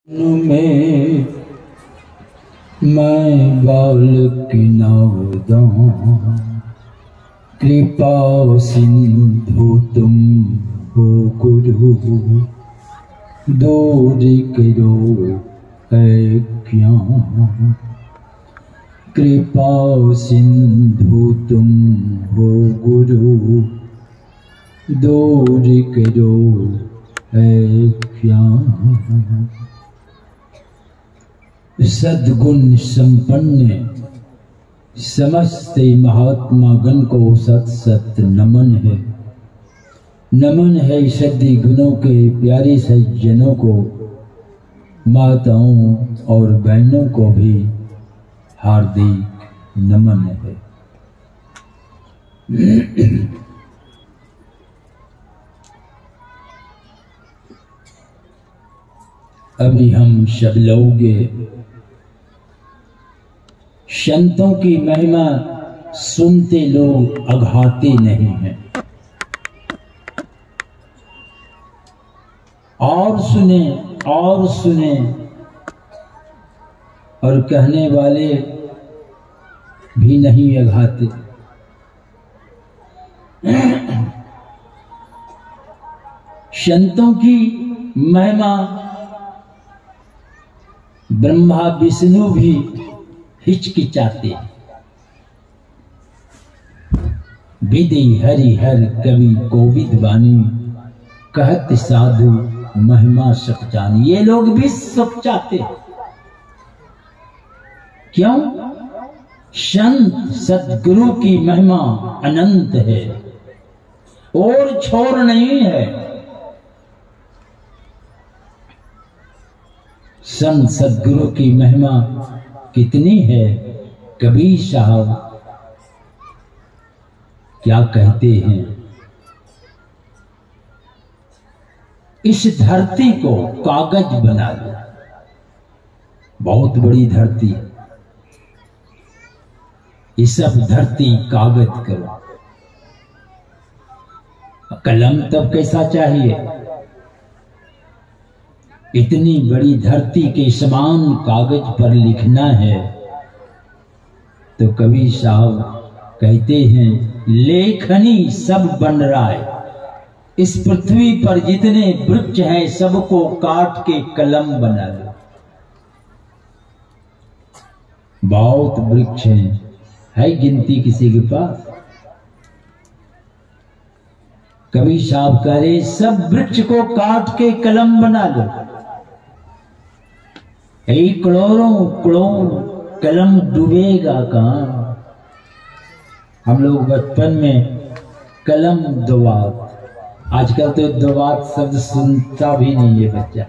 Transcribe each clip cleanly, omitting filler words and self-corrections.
में मैं बालक नावदा, कृपा सिंधु तुम हो गुरु, दूर करो है क्या। कृपा सिंधु तुम हो गुरु, दूर करो है क्या। सद्गुण संपन्न समस्त महात्मा गण को सत सत नमन है। नमन है सद्य गुणों के प्यारे सज्जनों को, माताओं और बहनों को भी हार्दिक नमन है। अभी हम सब लोग संतों की महिमा सुनते लोग अघाते नहीं हैं, और सुने और कहने वाले भी नहीं अघाते। संतों की महिमा ब्रह्मा विष्णु भी हिचकिचाते। विधि हरि हर कवि कोविद वाणी, कहत साधु महिमा सब जानी। ये लोग भी सब चाहते। क्यों? संत सद्गुरु की महिमा अनंत है और छोर नहीं है। संत सद्गुरु की महिमा कितनी है? कबीर साहब क्या कहते हैं? इस धरती को कागज बना लो। बहुत बड़ी धरती, ये सब धरती कागज करो। कलम तब कैसा चाहिए? इतनी बड़ी धरती के समान कागज पर लिखना है तो कबीर साहब कहते हैं, लेखनी सब बन रहा है। इस पृथ्वी पर जितने वृक्ष हैं सबको काट के कलम बना लो। बहुत वृक्ष हैं, है गिनती किसी के पास? कबीर साहब कह रहे सब वृक्ष को काट के कलम बना लो। करोड़ों कलम डूबेगा कहां? हम लोग बचपन में कलम दवात, आजकल तो दवात शब्द सुनता भी नहीं है बच्चा।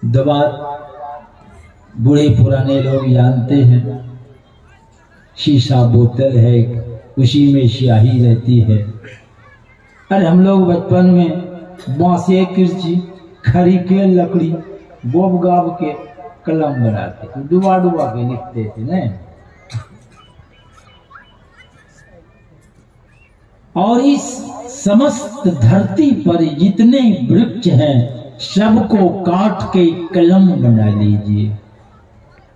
दवात बूढ़े पुराने लोग जानते हैं। शीशा बोतल है, उसी में स्याही रहती है। अरे हम लोग बचपन में बांसे किरची खरी के लकड़ी बोब गाब के कलम बनाते थे, डुबा डुबा के लिखते थे नहीं। और इस समस्त धरती पर जितने वृक्ष हैं सबको काट के कलम बना लीजिए।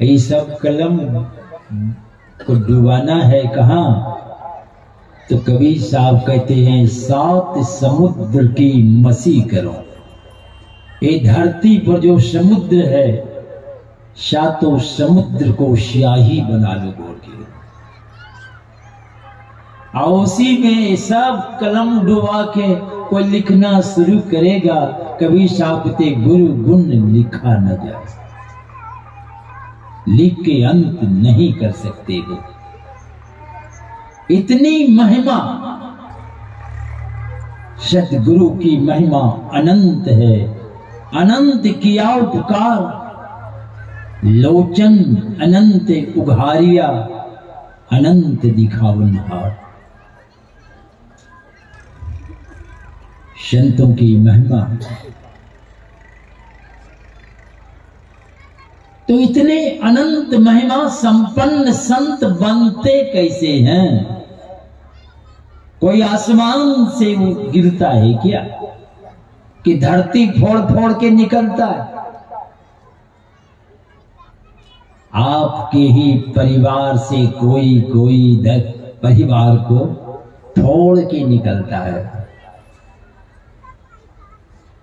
ये सब कलम को डुबाना है कहाँ? तो कबीर साहब कहते हैं, 7 समुद्र की मसी करो। ये धरती पर जो समुद्र है 7 समुद्र को स्याही बना लो बोल के। और उसी में सब कलम डुबा के कोई लिखना शुरू करेगा। कबीर साहब कहते, गुरु गुण लिखा न जाए, लिख के अंत नहीं कर सकते हो। इतनी महिमा, सतगुरु की महिमा अनंत है। अनंत किया उपकार, लोचन अनंत उघारिया, अनंत दिखावन हार। संतों की महिमा तो इतने अनंत महिमा संपन्न संत बनते कैसे हैं? कोई कोई आसमान से वो गिरता है क्या कि धरती फोड़ फोड़ के निकलता है? आपके ही परिवार से कोई कोई परिवार को फोड़ के निकलता है।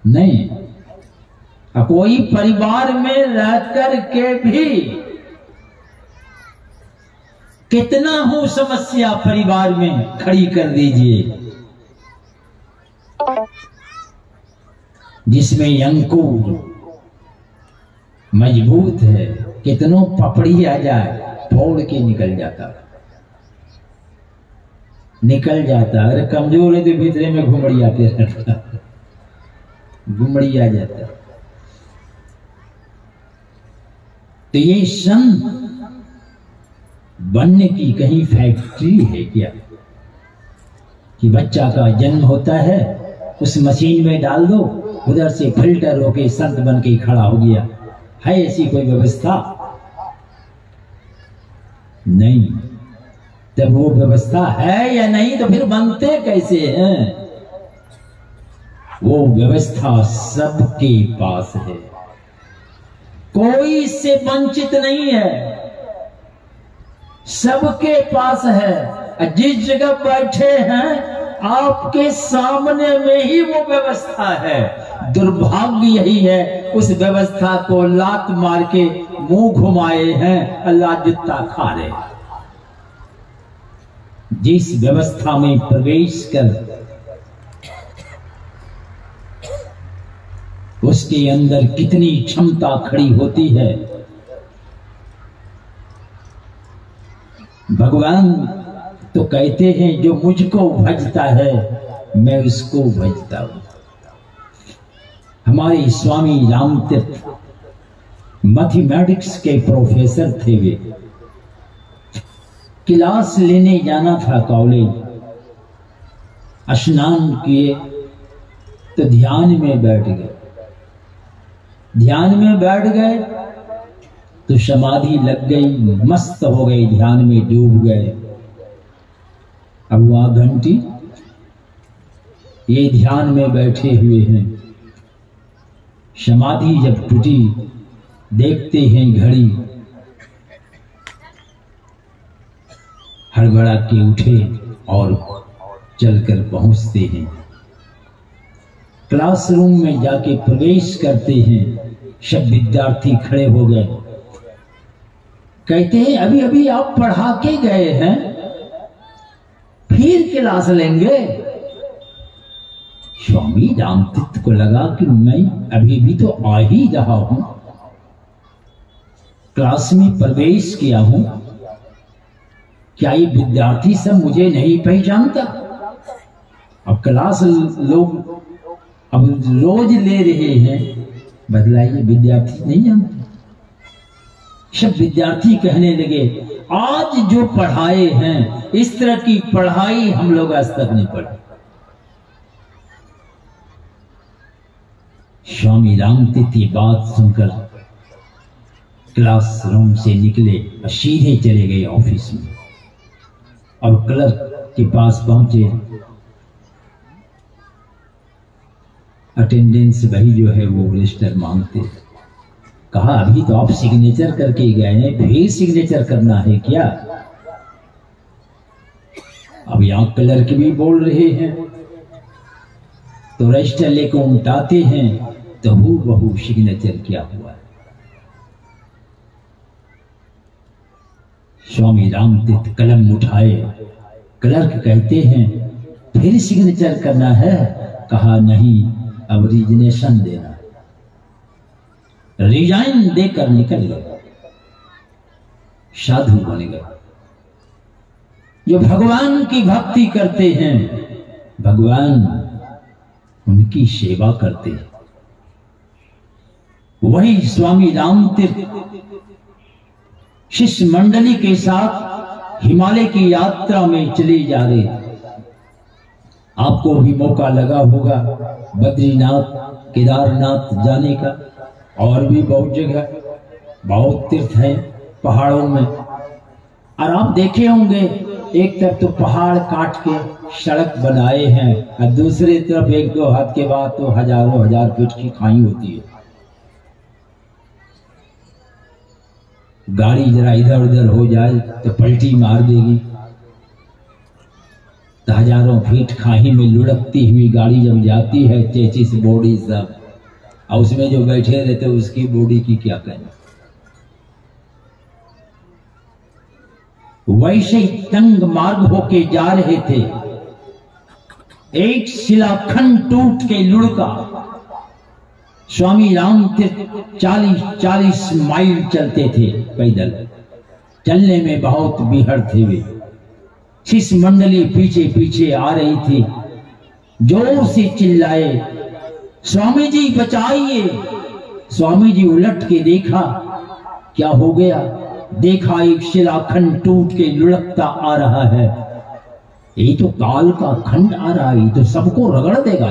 नहीं, कोई परिवार में रह कर के भी कितना हो समस्या परिवार में खड़ी कर दीजिए, जिसमें अंकुर मजबूत है, कितनों पपड़ी आ जाए फोड़ के निकल जाता। अरे कमजोर है तो भीतरे में घुमड़ी आते रहता, घुमड़ी आ जाता। तो ये संत बनने की कहीं फैक्ट्री है क्या कि बच्चा का जन्म होता है, उस मशीन में डाल दो, उधर से फिल्टर होके संत बन के खड़ा हो गया? है ऐसी कोई व्यवस्था? नहीं। तब वो व्यवस्था है या नहीं तो फिर बनते कैसे हैं? वो व्यवस्था सबके पास है, कोई इससे वंचित नहीं है, सबके पास है। जिस जगह बैठे हैं आपके सामने में ही वो व्यवस्था है। दुर्भाग्य यही है, उस व्यवस्था को लात मार के मुंह घुमाए हैं, अल्लाह जुत्ता खा रहे। जिस व्यवस्था में प्रवेश कर उसके अंदर कितनी क्षमता खड़ी होती है। भगवान तो कहते हैं जो मुझको भजता है मैं उसको भजता हूं। हमारे स्वामी रामतीर्थ मैथमेटिक्स के प्रोफेसर थे। वे क्लास लेने जाना था कॉलेज, स्नान किए तो ध्यान में बैठ गए। ध्यान में बैठ गए तो समाधि लग गई, मस्त हो गए, ध्यान में डूब गए। अब वहां घंटी, ये ध्यान में बैठे हुए हैं, समाधि जब टूटी देखते हैं घड़ी, हड़बड़ा के उठे और चलकर पहुंचते हैं क्लासरूम में, जाके प्रवेश करते हैं। सब विद्यार्थी खड़े हो गए, कहते हैं अभी अभी आप पढ़ा के गए हैं, फिर क्लास लेंगे? स्वामी रामतीर्थ को लगा कि मैं अभी भी तो आ ही रहा हूं, क्लास में प्रवेश किया हूं, क्या ये विद्यार्थी सब मुझे नहीं पहचानता? अब क्लास लोग अब रोज ले रहे हैं, बदलाइए विद्यार्थी नहीं जानते। सब विद्यार्थी कहने लगे आज जो पढ़ाए हैं इस तरह की पढ़ाई हम लोग आज तक नहीं पढ़े। स्वामी रामतीर्थ की बात सुनकर क्लासरूम से निकले और सीधे चले गए ऑफिस में और क्लर्क के पास पहुंचे। अटेंडेंस भाई जो है वो रजिस्टर मांगते। कहा अभी तो आप सिग्नेचर करके गए हैं, फिर सिग्नेचर करना है क्या? अब यहां क्लर्क भी बोल रहे हैं तो रजिस्टर लेकर उल्टाते हैं तो हूबहू सिग्नेचर किया हुआ है। स्वामी रामतीर्थ कलम उठाए, क्लर्क कहते हैं फिर सिग्नेचर करना है? कहा नहीं, अब रिजनेशन देना, रिजाइन देकर निकल गए, साधु बन गए। जो भगवान की भक्ति करते हैं भगवान उनकी सेवा करते हैं। वही स्वामी रामतीर्थ शिष्य मंडली के साथ हिमालय की यात्रा में चले जा रहे थे। आपको भी मौका लगा होगा बद्रीनाथ, केदारनाथ जाने का, और भी बहुत जगह, बहुत तीर्थ है पहाड़ों में। और आप देखे होंगे एक तरफ तो पहाड़ काट के सड़क बनाए हैं और दूसरी तरफ एक दो हाथ के बाद तो हजारों हजार फीट की खाई होती है। गाड़ी जरा इधर उधर हो जाए तो पलटी मार देगी। तो हजारों फीट खाई में लुढ़कती हुई गाड़ी जब जाती है, चेचिस बॉडी सब, और उसमें जो बैठे रहते उसकी बॉडी की क्या कहना। वैसे ही तंग मार्ग होके जा रहे थे, एक शिलाखंड टूट के लुढ़का। स्वामी राम 40 माइल चलते थे पैदल, चलने में बहुत बिहड़ थे वे। शिष्य मंडली पीछे पीछे आ रही थी, जोर से चिल्लाए, स्वामी जी बचाइए। स्वामी जी उलट के देखा, क्या हो गया? देखा एक शिलाखंड टूट के लुढ़कता आ रहा है। ये तो काल का खंड आ रहा है, ये तो सबको रगड़ देगा।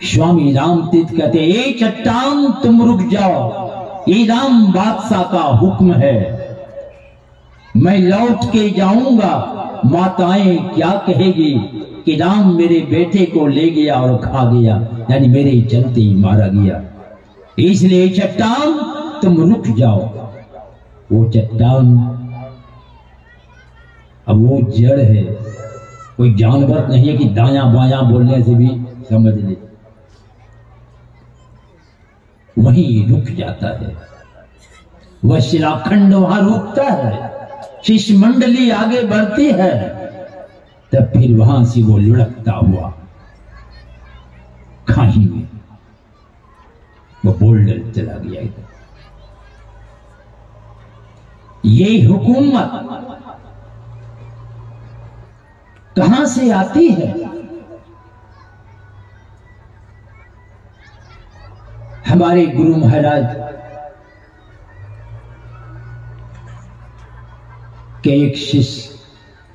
स्वामी राम तीर्थ कहते, ए चट्टान तुम रुक जाओ, ये राम बादशाह का हुक्म है। मैं लौट के जाऊंगा, माताएं क्या कहेगी कि राम मेरे बेटे को ले गया और खा गया, यानी मेरे चलते ही मारा गया। इसलिए चट्टान तुम रुक जाओ। वो चट्टान अब वो जड़ है, कोई जानवर नहीं है कि दायां बायां बोलने से भी समझ ले, वहीं रुक जाता है। वह शिलाखंड वहां रुकता है, शिष्य मंडली आगे बढ़ती है, तब फिर वहां से वो लुढ़कता हुआ खाई में वो बोल्डर चला गया। इधर ये हुकूमत कहां से आती है? हमारे गुरु महाराज के एक शिष्य,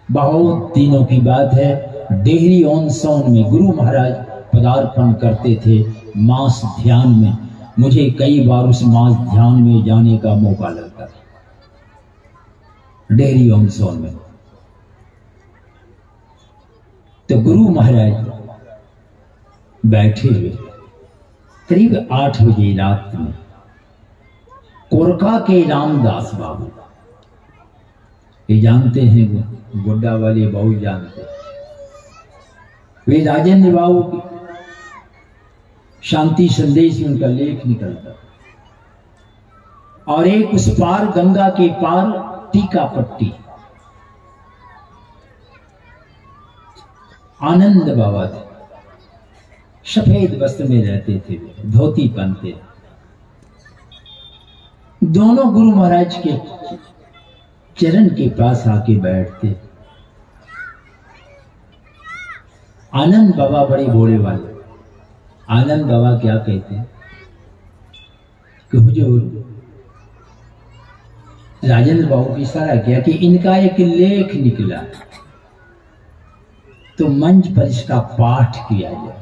बहुत दिनों की बात है, डेहरी ऑन सोन में गुरु महाराज पदार्पण करते थे मास ध्यान में। मुझे कई बार उस मास ध्यान में जाने का मौका लगता था, डेहरी ऑन सोन में। तो गुरु महाराज बैठे हुए करीब 8 बजे रात में, कोरका के रामदास बाबू, ये जानते हैं, वो गोड्डा वाले बहुत जानते हैं, वे राजेंद्र बाबू की शांति संदेश में उनका लेख निकलता, और एक उस पार गंगा के पार टीका पट्टी आनंद बाबा थे, सफेद वस्त्र में रहते थे, धोती पहनते। दोनों गुरु महाराज के चरण के पास आके बैठते। आनंद बाबा बड़े भोले वाले। आनंद बाबा क्या कहते हैं कि हुजूर, राजेंद्र बाबू की इशारा किया कि इनका एक लेख निकला, तो मंच पर इसका पाठ किया जाए।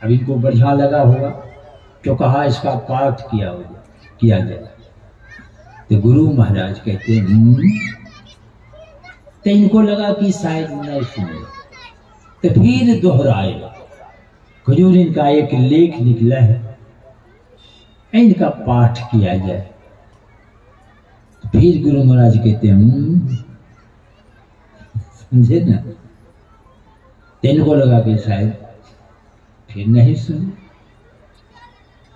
अब इनको बढ़िया लगा होगा तो कहा इसका पाठ किया जाए। तो गुरु महाराज कहते हैं, तो इनको लगा कि शायद नहीं सुने, तो फिर दोहराए, हुजूर इनका एक लेख निकला है, इनका पाठ किया जाए। फिर गुरु महाराज कहते हैं, समझे ना? इनको लगा कि शायद फिर नहीं सुने।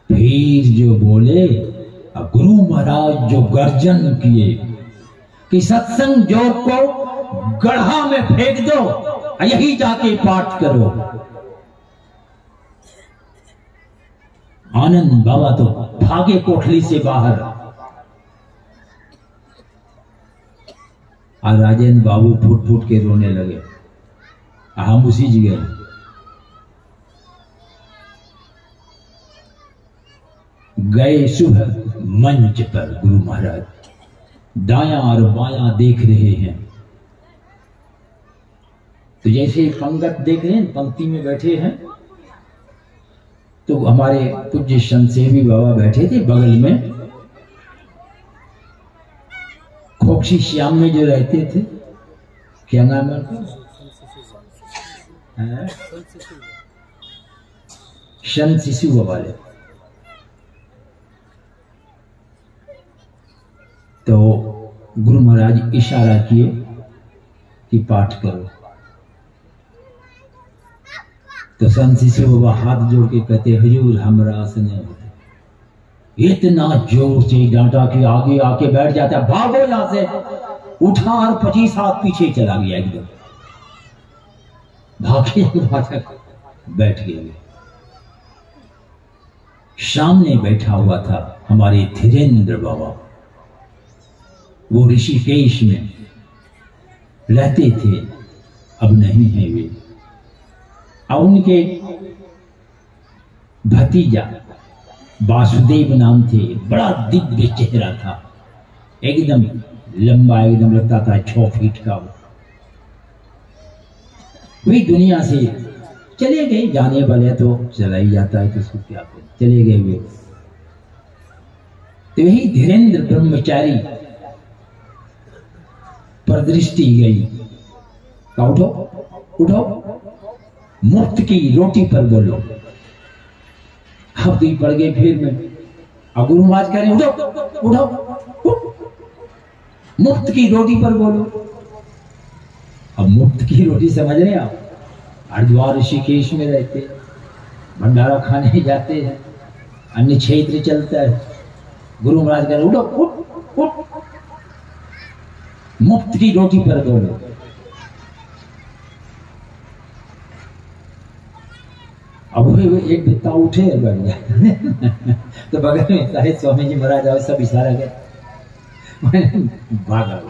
फिर जो बोले, अब गुरु महाराज जो गर्जन किए कि सत्संग जोग को गढ़ा में फेंक दो, यही जाके पाठ करो। आनंद बाबा तो भागे कोठली से बाहर, और राजेंद्र बाबू फूट फूट के रोने लगे। हम उसी जगह गए। सुबह मंच पर गुरु महाराज दायां और बायां देख रहे हैं, तो जैसे पंगत देख रहे हैं, पंक्ति में बैठे हैं, तो हमारे पूज्य संत सेवी बाबा बैठे थे बगल में, मोक्षी श्याम में जो रहते थे, क्या नाम है उनका? संत शिशु वाले। तो गुरु महाराज इशारा किए कि पाठ करो। तो संत शिशु बाबा हाथ जोड़ के कहते, हुजूर हमरा से नहीं होता। इतना जोर से डांटा कि आगे आके बैठ जाता, भागो यहां से। उठा और 25 हाथ पीछे चला गया, एकदम भागे बैठ गए। सामने बैठा हुआ था हमारे धीरेन्द्र बाबा, वो ऋषिकेश में रहते थे, अब नहीं है वे। और उनके भतीजा वासुदेव नाम थे, बड़ा दिव्य चेहरा था, एकदम लंबा, एकदम लगता था 6 फीट का। वे दुनिया से चले गए, जाने वाले तो चला ही जाता है, तो उसको क्या करें, चले गए वे। तो यही धीरेन्द्र ब्रह्मचारी पर दृष्टि गई, उठो उठो, मुफ्त की रोटी पर बोलो। अब तो पड़ गए फिर में, अब गुरु महाराज कह रहे उठो उठो उठ, मुफ्त की रोटी पर बोलो। अब मुफ्त की रोटी समझ रहे हैं आप? हरिद्वार ऋषिकेश में रहते, भंडारा खाने जाते हैं, अन्य क्षेत्र चलता है, गुरु महाराज कह रहे उठो उठ उठ, मुफ्त की रोटी पर बोलो। अब वे एक बित्ता उठे और बैठ गया। तो बगल में सारे स्वामी जी महाराज आओ, सब इशारा गया, भागा।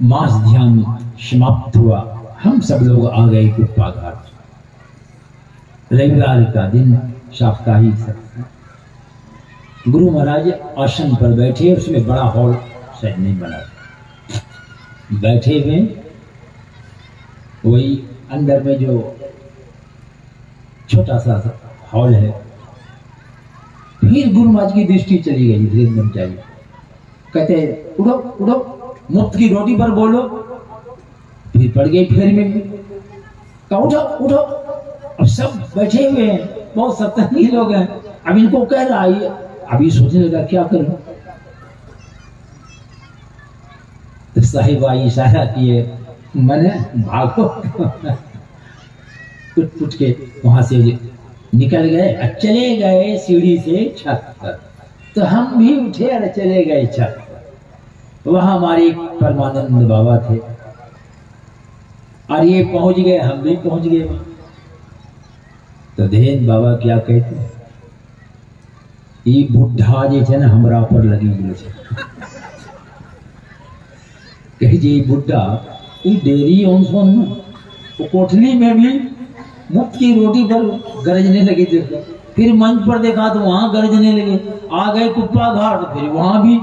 मास ध्यान समाप्त हुआ, हम सब लोग आ गए कुप्पा घाट। रविवार का दिन, साप्ताहिक सत्संग। गुरु महाराज आसन पर बैठे, उसमें बड़ा हॉल शायद नहीं बना, बैठे हुए वही अंदर में जो छोटा सा हॉल है। फिर गुरु महाराज की दृष्टि चली गई धीरेन्द्र, कहते उठो उठो, मुफ्त की रोटी पर बोलो। फिर पड़ गई फिर में, कहा उठो उठो। अब सब बैठे हुए हैं, बहुत सत्संगी लोग हैं, अब इनको कह रहा है, अभी सोचने लगा क्या करूं। तो साहिबा इशारा किए, मैंने भागो। उठ उठ के वहां से निकल गए, चले गए सीढ़ी से छत पर। तो हम भी उठे और चले गए छत पर। वहां हमारे परमानंद बाबा थे, और ये पहुंच गए, हम भी पहुंच गए वहां। तो धीरेन्द्र बाबा क्या कहते, ये बुढ़ा जे छे ना हमरा पर लगी गयो छे। कहे जे बुढ़ा ये डेरी ऑनसोन में, वो कोठली में भी मुफ्त की रोटी पर गरजने लगे थे। फिर मंच पर देखा तो वहां गरजने लगे। आ गए कुप्पा घाट, फिर वहां भी।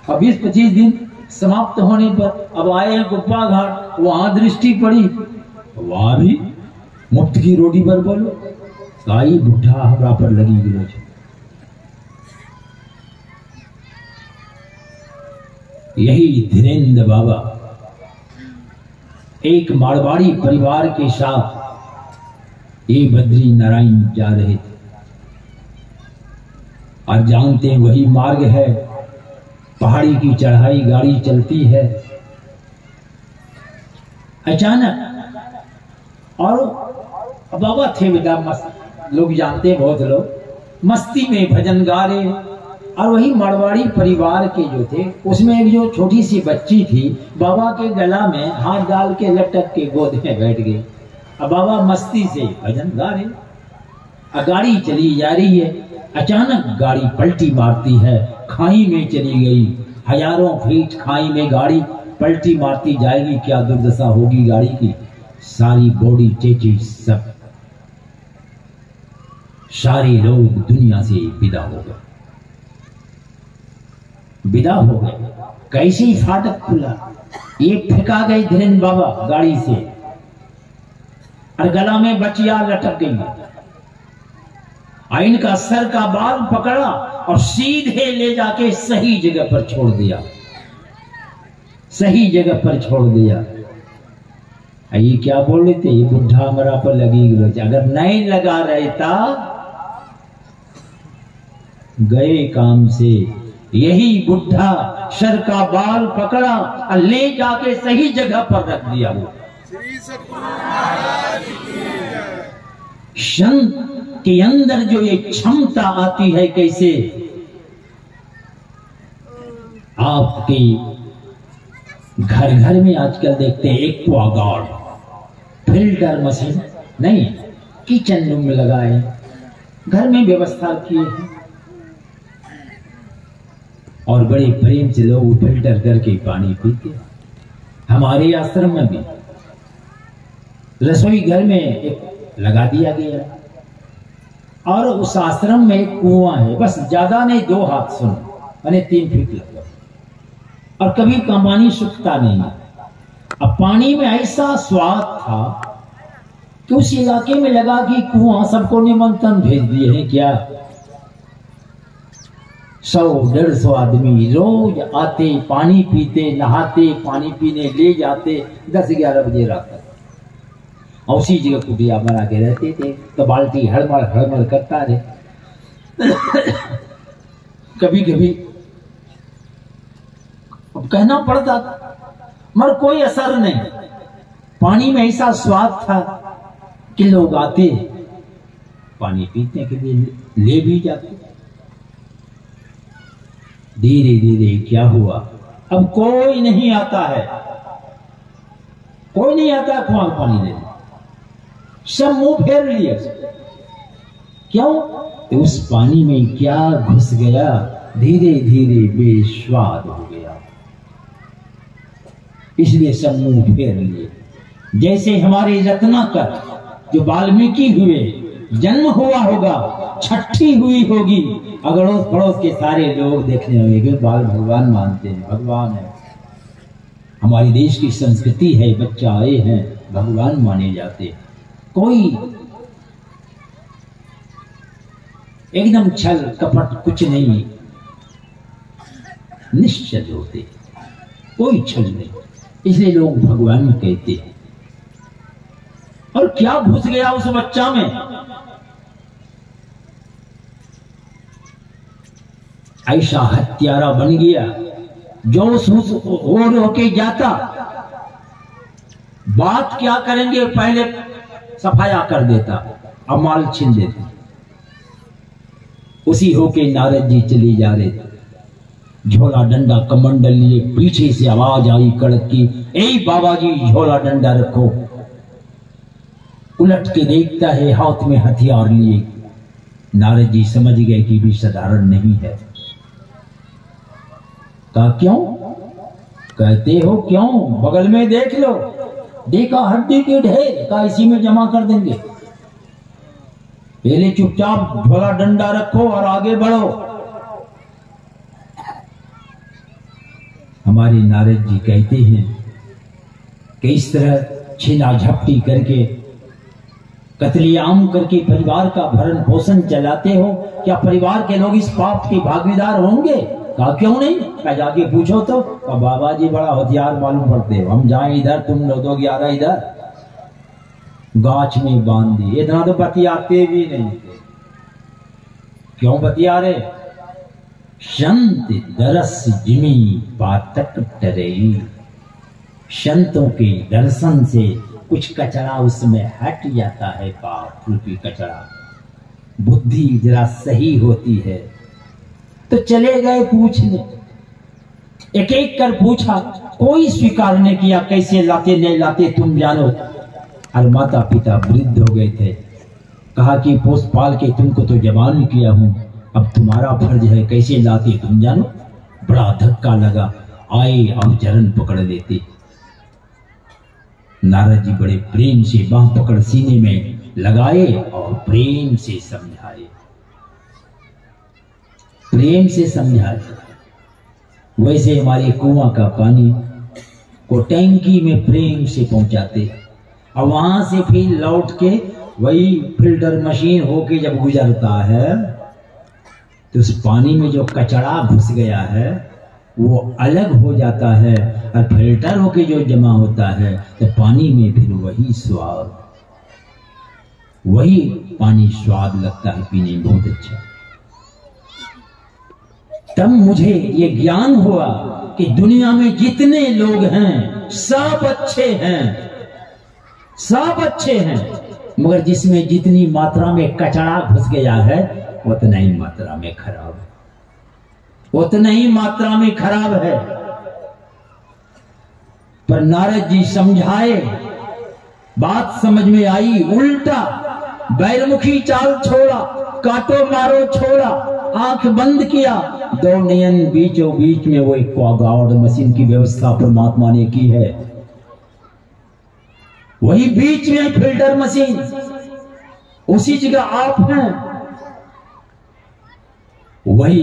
अब 20-25 दिन समाप्त होने पर अब आए हैं कुप्पा घाट, वहां दृष्टि पड़ी, वहां भी मुफ्त की रोटी पर बोलो। काई बुढ़ा हमरा पर लगी गयो छे। यही धीरेन्द्र बाबा एक मारवाड़ी परिवार के साथ ये बद्री नारायण जा रहे थे, और जानते हैं वही मार्ग है, पहाड़ी की चढ़ाई गाड़ी चलती है। अचानक, और बाबा थे बेटा मस्त, लोग जानते हैं, बहुत लोग मस्ती में भजन गा रहे। और वही मारवाड़ी परिवार के जो थे, उसमें एक जो छोटी सी बच्ची थी, बाबा के गला में हाथ डाल के लटक के गोद में बैठ गई। अब बाबा मस्ती से भजन गा रहे, अब गाड़ी चली जा रही है। अचानक गाड़ी पलटी मारती है, खाई में चली गई। हजारों फीट खाई में गाड़ी पलटी मारती जाएगी, क्या दुर्दशा होगी गाड़ी की। सारी बॉडी चेची, सब सारे लोग दुनिया से विदा हो गए, विदा हो गए। कैसे ही फाटक खुला, ये फेंका गए धीरेन्द्र बाबा गाड़ी से, और गला में बचिया लटक गई। इनका सर का बाल पकड़ा और सीधे ले जाके सही जगह पर छोड़ दिया, सही जगह पर छोड़ दिया। ये क्या बोल रहे थे, ये बुढ़ा हमारा पर लगी गलो, अगर नहीं लगा रहता गए काम से। यही बुढ़ा सर का बाल पकड़ा और ले जाके सही जगह पर रख दिया। वो संत के अंदर जो ये क्षमता आती है, कैसे आपके घर घर में आजकल देखते हैं एक्वागार्ड, फिल्टर मशीन नहीं, किचन रूम में लगाए, घर में व्यवस्था किए हैं और बड़े प्रेम से लोग फिल्टर करके पानी पीते। हमारे आश्रम में भी रसोई घर में एक लगा दिया गया और उस आश्रम में एक कुआं है, बस ज्यादा नहीं 2 हाथ सुन यानी 3 फीट लगभग, और कभी का पानी सूखता नहीं। अब पानी में ऐसा स्वाद था कि उस इलाके में लगा कि कुआं सबको निमंत्रण भेज दिए हैं क्या। 100-150 आदमी रोज आते, पानी पीते, नहाते, पानी पीने ले जाते 10-11 बजे रात तक, और उसी जगह कुटिया बना के रहते थे। तो बाल्टी हड़मड़ हड़मड़ करता रहे। कभी कभी कहना पड़ता मगर कोई असर नहीं। पानी में ऐसा स्वाद था कि लोग आते, पानी पीने के लिए ले भी जाते। धीरे धीरे क्या हुआ, अब कोई नहीं आता है, कोई नहीं आता कुआं पानी लेने, सब मुंह फेर लिए। क्यों? तो उस पानी में क्या घुस गया, धीरे धीरे बेस्वाद हो गया, इसलिए सब मुंह फेर लिए। जैसे हमारे रत्नाकर जो वाल्मीकि हुए, जन्म हुआ होगा, छठी हुई होगी, अड़ोस पड़ोस के सारे लोग देखने होंगे बाल भगवान मानते हैं, भगवान है। हमारे देश की संस्कृति है, बच्चा आए हैं भगवान माने जाते। कोई एकदम छल कपट कुछ नहीं, निश्चल होते, कोई छल नहीं, इसलिए लोग भगवान कहते हैं। और क्या घुस गया उस बच्चा में, ऐसा हत्यारा बन गया जो उस होके जाता। बात क्या करेंगे, पहले सफाया कर देता, अब माल छीन देता। उसी होके नारद जी चली जा रहे थे, झोला डंडा कमंडल लिए, पीछे से आवाज आई कड़क की, ए बाबा जी झोला डंडा रखो। उलट के देखता है, हाथ में हथियार लिए। नारद जी समझ गए कि भी साधारण नहीं है। कहा क्यों? कहते हो क्यों, बगल में देख लो, देखा हड्डी के ढेर, का इसी में जमा कर देंगे। पहले चुपचाप झोला डंडा रखो और आगे बढ़ो। हमारे नारद जी कहते हैं कि इस तरह छीना झपटी करके, कत्लेआम करके परिवार का भरण पोषण चलाते हो, क्या परिवार के लोग इस पाप के भागीदार होंगे? कहा क्यों नहीं? क्या जाके पूछो तो। बाबा जी बड़ा होशियार मालूम पड़ते हो, हम जाए इधर, तुम लोग 11 इधर, गाछ में बांध दिए। इतना तो बतियाते भी नहीं थे। क्यों बतिया रहे? संत दरस जिमी पातक टरे। संतों के दर्शन से कुछ कचरा उसमें हट जाता है, पाप रूपी कचरा। बुद्धि जरा सही होती है। तो चले गए पूछने, एक एक कर पूछा, कोई स्वीकार नहीं किया, कैसे लाते नहीं लाते तुम जानो। और माता पिता वृद्ध हो गए थे। कहा कि पोस पाल के तुमको तो जवान किया हूं, अब तुम्हारा फर्ज है, कैसे लाते तुम जानो। बड़ा धक्का लगा, आए और चरण पकड़ लेते। नारद जी बड़े प्रेम से बांह पकड़ सीने में लगाए और प्रेम से समझाए, प्रेम से समझाए। वैसे हमारे कुआं का पानी को टैंकी में प्रेम से पहुंचाते, और वहां से फिर लौट के वही फिल्टर मशीन होके जब गुजरता है तो उस पानी में जो कचरा घुस गया है वो अलग हो जाता है और फिल्टर होके जो जमा होता है तो पानी में फिर वही स्वाद, वही पानी स्वाद लगता है पीने में बहुत अच्छा। तब मुझे ये ज्ञान हुआ कि दुनिया में जितने लोग हैं सब अच्छे हैं, सब अच्छे हैं, मगर जिसमें जितनी मात्रा में कचरा घुस गया है उतना ही मात्रा में खराब है, उतना ही मात्रा में खराब है। पर नारद जी समझाए, बात समझ में आई, उल्टा बैरमुखी चाल छोड़ा, काटो मारो छोड़ा, आंख बंद किया, दो नयन बीचों बीच में वो एक क्वागार्ड मशीन की व्यवस्था परमात्मा ने की है, वही बीच में फिल्टर मशीन, उसी जगह आप हैं। वही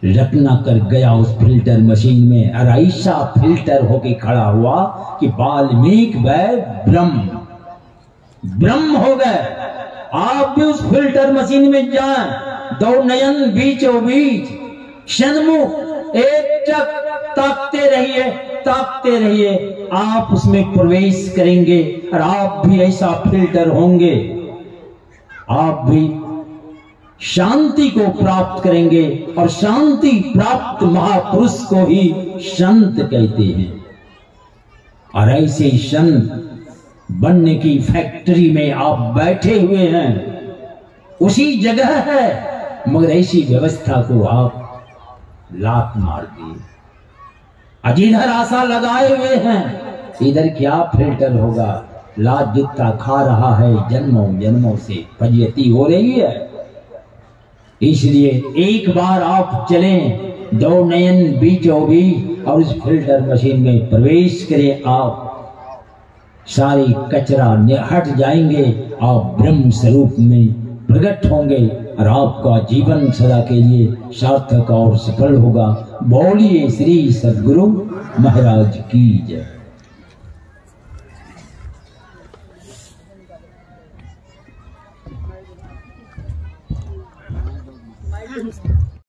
रटना कर गया उस फिल्टर मशीन में और ऐसा फिल्टर होके खड़ा हुआ कि वाल्मीकि ब्रह्म ब्रह्म हो गए। आप भी उस फिल्टर मशीन में जाएं, दो नयन बीचों बीच, सन्मुख एक चक ताकते रहिए, ताकते रहिए, आप उसमें प्रवेश करेंगे और आप भी ऐसा फिल्टर होंगे, आप भी शांति को प्राप्त करेंगे। और शांति प्राप्त महापुरुष को ही संत कहते हैं। और ऐसे संत बनने की फैक्ट्री में आप बैठे हुए हैं, उसी जगह है, मगर ऐसी व्यवस्था को आप लात मार दिए। आज इधर आशा लगाए हुए हैं, इधर क्या फिल्टर होगा, लात जितना खा रहा है जन्मों जन्मों से फजीयती हो रही है। इसलिए एक बार आप चलें, दो नयन बीचों बीच और उस फिल्टर मशीन में प्रवेश करें, आप सारे कचरा हट जाएंगे, आप ब्रह्म स्वरूप में प्रकट होंगे और आपका जीवन सदा के लिए सार्थक और सफल होगा। बोलिए श्री सद्गुरु महाराज की जय।